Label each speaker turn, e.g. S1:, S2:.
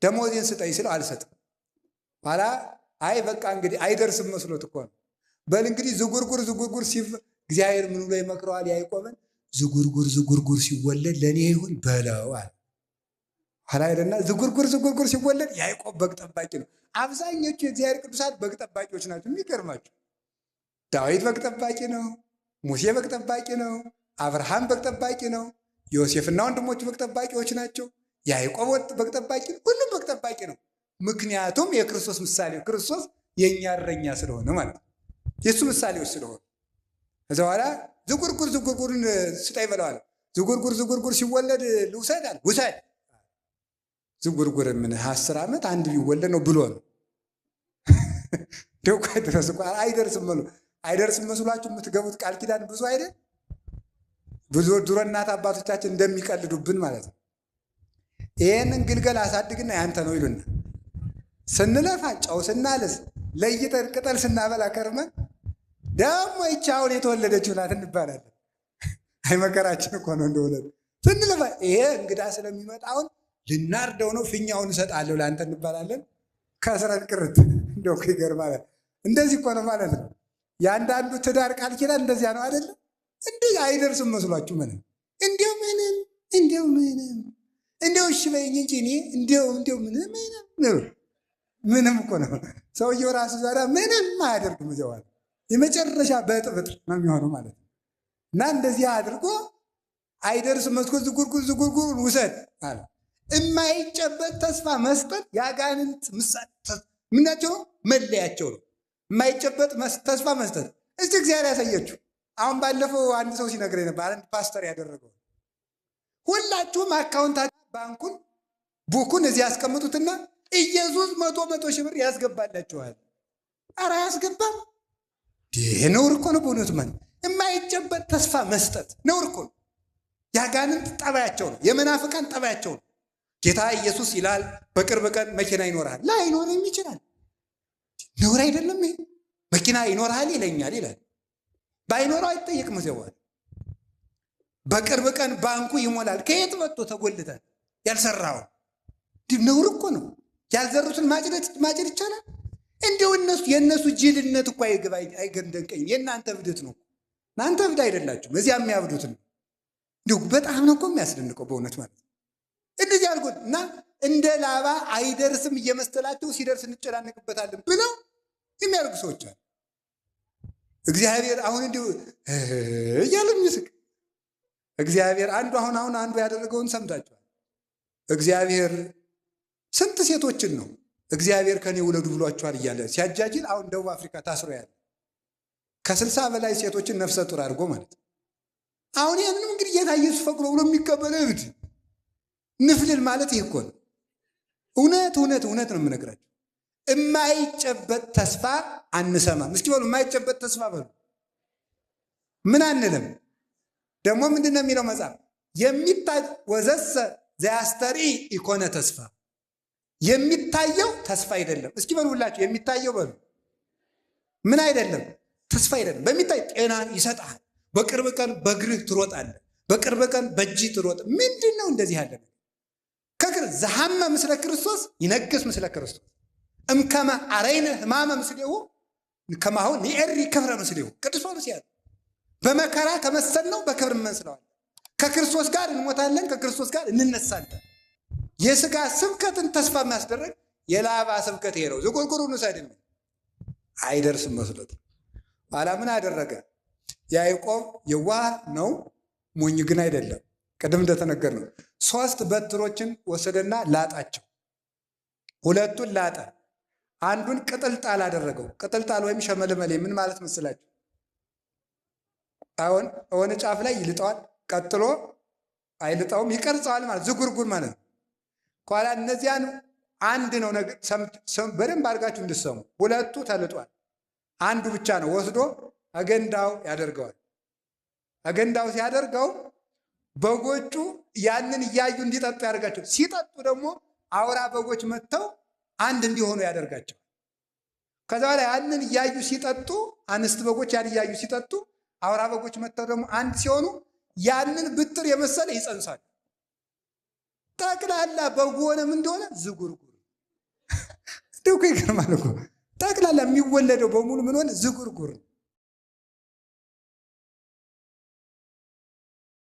S1: ደሞዜን ስጠኝ ስለው አልሰጥም። ኋላ አይ በቃ እንግዲህ አይደርስም መስሎት እኮ ነው። በል እንግዲህ ዝጉርጉር እግዚአብሔር ምን ብሎ ይመክረዋል ያዕቆብን? ዝጉርጉር ሲወለድ ለእኔ ይሁን በለው አለ። ኋላ ሄደና ዝጉርጉር ሲወለድ ያዕቆብ በግ ጠባቂ ነው። አብዛኞቹ የእግዚአብሔር ቅዱሳት በግ ጠባቂዎች ናቸው። የሚገርማቸው ዳዊት በግ ጠባቂ ነው። ሙሴ በግ ጠባቂ ነው። አብርሃም በግ ጠባቂ ነው። ዮሴፍና ወንድሞቹ በግ ጠባቂዎች ናቸው። ያዕቆብ በግ ጠባቂ ነው። ሁሉም በግ ጠባቂ ነው። ምክንያቱም የክርስቶስ ምሳሌ ክርስቶስ የእኛ እረኛ ስለሆነ ማለት ነው። የእሱ ምሳሌዎች ስለሆነ ከዛ በኋላ ዝጉርጉርን ስጠኝ በለዋል። ዝጉርጉር ሲወለድ ልውሰድ አለ። ውሰድ። ዝጉርጉር ምን 10 ዓመት አንድ ቢወለድ ነው ብሎ ነው። ደውቃ ድረስ እኮ አይደርስም መስሏችሁ የምትገቡት ቃል ኪዳን ብዙ አይደል? ብዙ ድሮ እናት አባቶቻችን እንደሚቀልዱብን ማለት ነው። ይህንን ግልገል አሳድግና ያንተ ነው ይሉና ስንለፋ ጨው ስናልስ ለይተን ቅጠል ስናበላ ከርመን ደግሞ ይህች አሁን የተወለደችው ናት እንባላለን። አይ መከራችን እኮ ነው እንደወለዱ ስንለፋ ይሄ እንግዳ ስለሚመጣ አሁን ልናርደው ነው ፊኛውን እሰጣለሁ ለአንተ እንባላለን። ከስረን ቅርት እንደው ይገርማል። እንደዚህ እኮ ነው ማለት ነው። የአንዳንዱ ትዳር ቃል ኪዳን እንደዚያ ነው አይደለም? እንዲህ አይደርስም መስሏችሁ እንዲያው እሺ በይኝ እንጂ እኔ እንዲያው ምንም እኮ ነው። ሰውየው ራሱ ዛሬ ምንም አያደርግም። ዘዋል የመጨረሻ በጥብጥ ነው የሚሆነው ማለት ነው። እና እንደዚህ አድርጎ አይደርስም መስኮት ዝጉርጉር ውሰድ አለ። የማይጨበጥ ተስፋ መስጠት ያጋንንት ምናቸው ነው? መለያቸው ነው። የማይጨበጥ ተስፋ መስጠት። እስቲ እግዚአብሔር ያሳየችው። አሁን ባለፈው አንድ ሰው ሲነግረኝ ነበር፣ አንድ ፓስተር ያደረገው። ሁላችሁም አካውንታችሁ ባንኩን ቡኩን እዚህ ያስቀምጡትና ኢየሱስ 100 ሺህ ብር ያስገባላችኋል። ኧረ አያስገባም። ይሄ ነውር እኮ ነው በእውነቱ። ማለት የማይጨበጥ ተስፋ መስጠት ነውር እኮ ነው። ያጋንንት ጠባያቸው ነው። የመናፍቃን ጠባያቸው ነው። ጌታ ኢየሱስ ይላል በቅርብ ቀን መኪና ይኖርሃል። ላይኖርም ይችላል። ነውር አይደለም ይሄ። መኪና ይኖርሃል ይለኛል ይላል። ባይኖረው አይጠየቅም። ዘዋል በቅርብ ቀን ባንኩ ይሞላል። ከየት መጥቶ ተጎልታል? ያልሰራው ነውር እኮ ነው። ያልዘሩትን ማጭድ ይቻላል? እንዲሁ የእነሱ ጅልነት እኮ አይገንደንቀኝም። የእናንተ እብደት ነው። እናንተ እብድ አይደላችሁም። እዚያ የሚያብዱት ነው። እንዲሁ በጣም ነው እኮ የሚያስደንቀው በእውነት ማለት ነው። እንደዚህ አልኩት እና እንደ ላባ አይደርስም እየመሰላቸው ሲደርስ እንጨናነቅበታለን ብለው የሚያደርጉ ሰዎች አሉ። እግዚአብሔር አሁን እንዲሁ እያለ የሚስቅ እግዚአብሔር አሁን አንዱ ያደረገውን ሰምታችኋል። እግዚአብሔር ስንት ሴቶችን ነው እግዚአብሔር ከኔ ውለዱ ብሏቸዋል እያለ ሲያጃጅል አሁን ደቡብ አፍሪካ ታስሮ ያለ ከ60 በላይ ሴቶችን ነፍሰ ጡር አድርጎ ማለት ነው። አሁን ያንንም እንግዲህ ጌታ ኢየሱስ ፈቅዶ ብሎ የሚቀበለ እብድ ንፍልል ማለት ይህ እኮ ነው። እውነት ነው የምነግራቸው። የማይጨበጥ ተስፋ አንሰማም። እስኪ በሉ የማይጨበጥ ተስፋ በሉ። ምን አንልም። ደግሞ ምንድን ነው የሚለው መጽሐፍ? የሚታይ ወዘሰ ዘያስተሪ ኢኮነ ተስፋ። የሚታየው ተስፋ አይደለም። እስኪ በሉ ሁላችሁ የሚታየው በሉ። ምን አይደለም? ተስፋ አይደለም። በሚታይ ጤና ይሰጣል። በቅርብ ቀን በእግርህ ትሮጣለህ። በቅርብ ቀን በእጅህ ትሮጥ። ምንድን ነው እንደዚህ ያለ ዘሐመ ምስለ ክርስቶስ ይነግስ ምስለ ክርስቶስ እምከመ አረይነ ሕማመ ምስሌሁ ከማሁ ንኤሪ ክብረ ምስሌሁ። ቅዱስ ጳውሎስ ያለ በመከራ ከመሰልነው በክብር እንመስለዋለን። ከክርስቶስ ጋር እንሞታለን፣ ከክርስቶስ ጋር እንነሳለን። የሥጋ ስብከትን ተስፋ የሚያስደርግ የላባ ስብከት ይሄ ነው። ዝጉርጉሩን ውሰድም አይደርስም መስሎት ኋላ ምን አደረገ? ያዕቆብ የዋህ ነው፣ ሞኝ ግን አይደለም። ቅድም እንደተነገር ነው 3 በትሮችን ወሰደና ላጣቸው። 2ቱን ላጠ፣ አንዱን ቅጥልጣል አደረገው። ቅጥልጣል ወይም ሸመልመሌ ምን ማለት መስላችሁ? አሁን የሆነ ጫፍ ላይ ይልጠዋል፣ ቀጥሎ አይልጠውም፣ ይቀርጸዋል ማለት ዝጉርጉር ማለት ነው። ኋላ እነዚያን አንድ ነው ነገር በደንብ አድርጋችሁ እንድትሰሙ። 2ቱ ተልጧል፣ አንዱ ብቻ ነው ወስዶ አገንዳው ያደርገዋል። አገንዳው ሲያደርገው በጎቹ ያንን እያዩ እንዲጠጡ ያደርጋቸው። ሲጠጡ ደግሞ አውራ በጎች መጥተው አንድ እንዲሆኑ ያደርጋቸው። ከዛ በኋላ ያንን እያዩ ሲጠጡ አንስት በጎች ያን እያዩ ሲጠጡ አውራ በጎች መጥተው ደግሞ አንድ ሲሆኑ ያንን ብትር የመሰለ ይጸንሳል። ጠቅላላ በጉ ሆነ ምን እንደሆነ ዝጉርጉር። እንደው እኮ ይገርማል እኮ ጠቅላላ የሚወለደው በሙሉ ምን ሆነ? ዝጉርጉር።